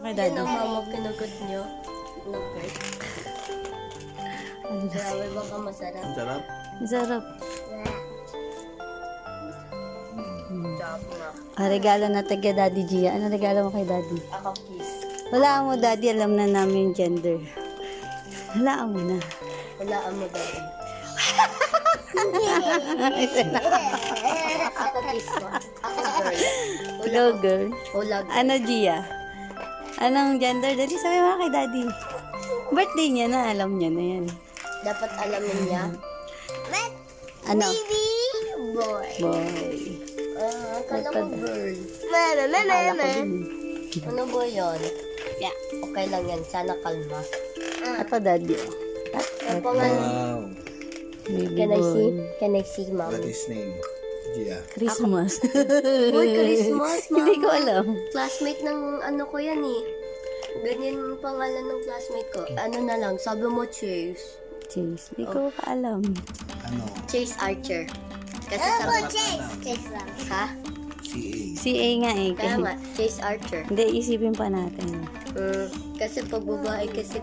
Okay, Yan daddy. ang mama kinugot nyo. Okay. Ang Grabe, baka masarap. Sarap. sarap. Sarap nga. Ah, regalo natin kay Daddy Gia. Ano regalo mo kay Daddy? Ako kiss. Wala mo, Daddy. Alam na namin yung gender. Wala mo na. Wala mo daddy. Ako kiss mo. Ako girl. Go, girl. Wala girl. Ano, Gia? Anong gender? Dali, sabi mo kay Daddy. Birthday niya na. Alam niya na yan. Dapat alamin niya. Ano? Boy. Boy. Akala mo girl. Akala ko din. Ano ba yun? Yeah. Okay lang yan. Sana kalma. Ito, Daddy. Ang pangalan. Wow. Baby Can I see? boy. Can I see, mom? What is name? Gia. Christmas. Uy, Christmas, mama. Hindi ko alam. Classmate ng ano ko yan eh. Ganyan yung pangalan ng classmate ko. Ano na lang, sabi mo Chase. Chase. Hindi ko pa alam. Ano? Chase Archer. Kasi sabi Chase lang. ha? CA. CA nga eh. Kaya nga, Chase Archer. Hindi, isipin pa natin. Kasi pag babae kasi